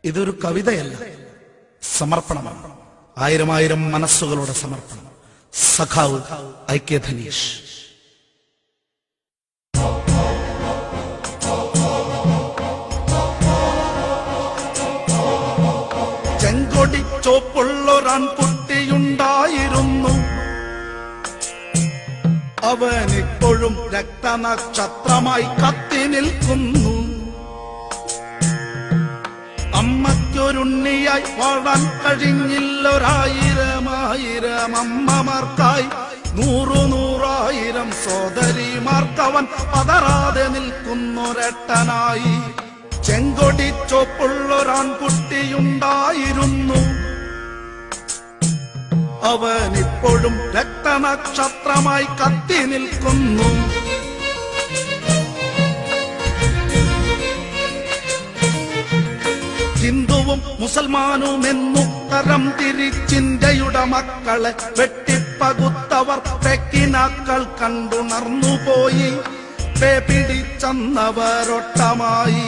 ഇതൊരു കവിതയല്ല, സമർപ്പണമാണ്. ആയിരം ആയിരം മനസ്സുകളുടെ സമർപ്പണം. സഖാവ് ഐക്യ ധനീഷ്. ചെങ്കൊടി ചോപ്പുള്ളൊരാൺകുട്ടിയുണ്ടായിരുന്നു, അവനിപ്പോഴും രക്തനക്ഷത്രമായി കത്തി നിൽക്കുന്നു. അമ്മയ്ക്കൊരുണ്ണിയായി വാഴാൻ കഴിഞ്ഞില്ലൊരായിരമായിരം അമ്മമാർക്കായി, നൂറായിരം സോദരിമാർക്കവൻ പതറാതെ നിൽക്കുന്നൊരട്ടനായി. ചെങ്കൊടി ചോപ്പുള്ളൊരാൺകുട്ടിയുണ്ടായിരുന്നു, അവനിപ്പോഴും രക്തനക്ഷത്രമായി കത്തി നിൽക്കുന്നു. ഹിന്ദുവും മുസൽമാനുമെന്നു തരം തിരിച്ചിന്ത്യയുടെ മക്കളെ വെട്ടിപ്പകുത്തവർ തെക്കിനാക്കൾ കണ്ടുണർന്നുപോയി. പിടിച്ചന്നവരൊട്ടമായി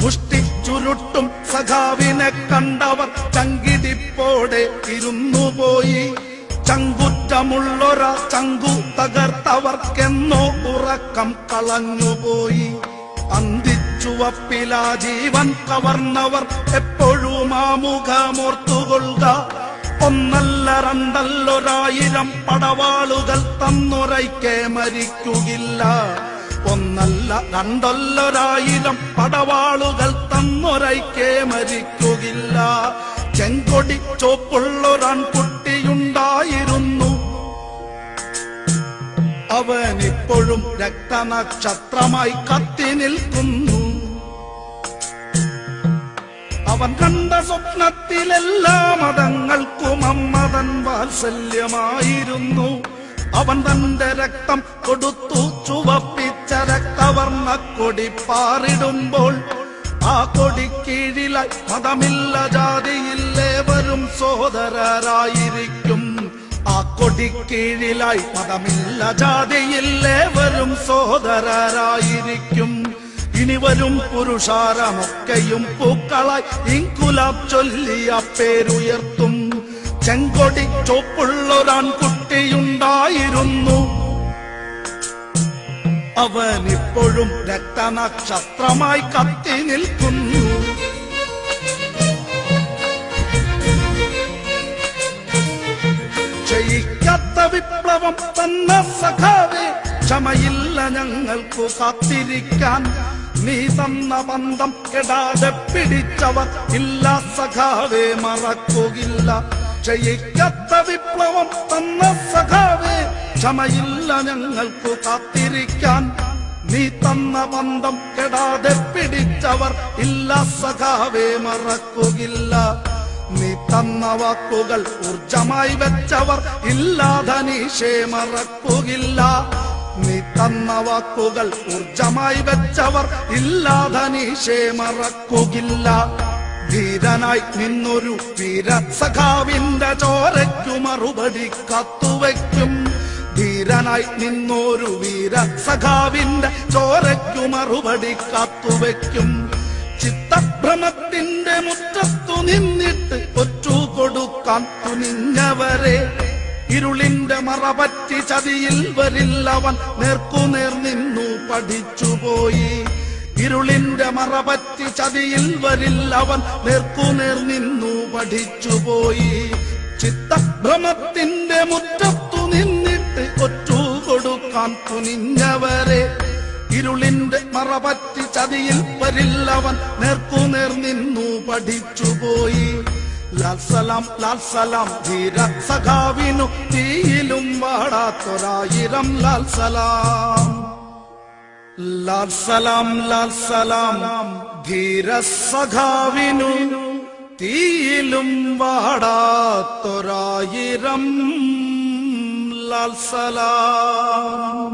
മുഷ്ടിച്ചുരുട്ടും സഖാവിനെ കണ്ടവർ ചങ്കിടിപ്പോടെ ഇരുന്നുപോയി. ചങ്കുറ്റമുള്ളൊര ചങ്കു തകർത്തവർക്കെന്നോ ഉറക്കം കളഞ്ഞുപോയി. അന്തിച്ചുവപ്പിലാ ജീവൻ കവർന്നവർ എപ്പോഴും ആ മുഖമോർത്തുകൊള്ളുക. ഒന്നല്ല രണ്ടല്ലൊരായിരം പടവാളുകൾ തന്നൊരൈക്കെ മരിക്കുകില്ല. ഒന്നല്ല രണ്ടല്ലൊരായിരം പടവാളുകൾ തന്നൊരൈക്കെ മരിക്കുകില്ല. ചെങ്കൊടി ചോപ്പുള്ളൊരാൺകുട്ടിയുണ്ടായിരുന്നു, അവനിപ്പോഴും രക്തനക്ഷത്രമായി കത്തി നിൽക്കുന്നു. അവൻ കണ്ട സ്വപ്നത്തിലെല്ലാ മതങ്ങൾക്കും അമ്മതൻ വാത്സല്യമായിരുന്നു. അവൻ തന്റെ രക്തം കൊടുത്തു ചുവപ്പിച്ച രക്തവർണ്ണ കൊടി പാറിടുമ്പോൾ, ആ കൊടി കീഴിലായി മതമില്ല ജാതിയില്ലേവരും സോദരരായിരിക്കും. ആ കൊടി കീഴിലായി മതമില്ല ജാതിയില്ലേവരും സോദരരായിരിക്കും. ഇനി വരും പുരുഷാരമൊക്കെയും പൂക്കളായി ഇൻകുലാബ് ചൊല്ലിയ പേരുയർത്തും. ചെങ്കൊടി ചോപ്പുള്ളൊരാൺകുട്ടിയുണ്ടായിരുന്നു, അവനിപ്പോഴും രക്തനക്ഷത്രമായി കത്തി നിൽക്കുന്നു. ജയിക്കാത്ത വിപ്ലവം തന്ന സഖാവേ, ക്ഷമയില്ല ഞങ്ങൾക്കു കാത്തിരിക്കാൻ. നീ തന്ന ബന്ധം കെടാതെ പിടിച്ചവർ ഇല്ല സഖാവേ, മറക്കുകയില്ല. ജയിക്കാത്ത വിപ്ലവം തന്ന സഖാവേ, ക്ഷമയില്ല ഞങ്ങൾക്കു കാത്തിരിക്കാൻ. നീ തന്ന ബന്ധം കെടാതെ പിടിച്ചവർ ഇല്ല സഖാവേ, മറക്കുകയില്ല. നീ തന്ന വാക്കുകൾ ഊർജമായി വെച്ചവർ ഇല്ല ധനീഷേ, മറക്കുകയില്ല. നീ തന്ന വാക്കുകൾ ഊർജമായി വെച്ചവർ ഇല്ല ധനീഷേ, മറക്കുകയില്ല. ധീരനായി നിന്നൊരു വീര സഖാവിന്റെ ചോരയ്ക്കു മറുപടി കാത്തുവയ്ക്കും. ധീരനായി നിന്നൊരു വീര സഖാവിന്റെ ചോരയ്ക്കു മറുപടി കാത്തുവയ്ക്കും. ചിത്തഭ്രമത്തിന്റെ മുറ്റത്തു നിന്നിട്ട് ഒറ്റു കൊടുക്കാൻ തുനിഞ്ഞവരെ, ഇരുളിന്റെ മറപറ്റി ചതിയിൽ വരില്ലവൻ നേർക്കുനേർ നിന്നു പഠിച്ചുപോയി. ഇരുളിന്റെ മറപറ്റി ചതിയിൽ വരില്ലവൻ നേർക്കുനേർ നിന്നു പഠിച്ചുപോയി. ചിത്തഭ്രമത്തിന്റെ മുറ്റത്തു നിന്നിട്ട് ഒറ്റു കൊടുക്കാൻ തുനിഞ്ഞവരെ, ഇരുളിന്റെ മറപറ്റി ചതിയിൽ വരില്ലവൻ നേർക്കുനേർ നിന്നു പഠിച്ചുപോയി. ലാൽ സലാം ധീര സഖാവിനു തീയിലും വാടാത്തൊരായിരം ലാൽ സലാം. ലാൽ സലാം ധീര സഖാവിനു തീയിലും വാടാത്തൊരായിരം ലാൽ സലാം.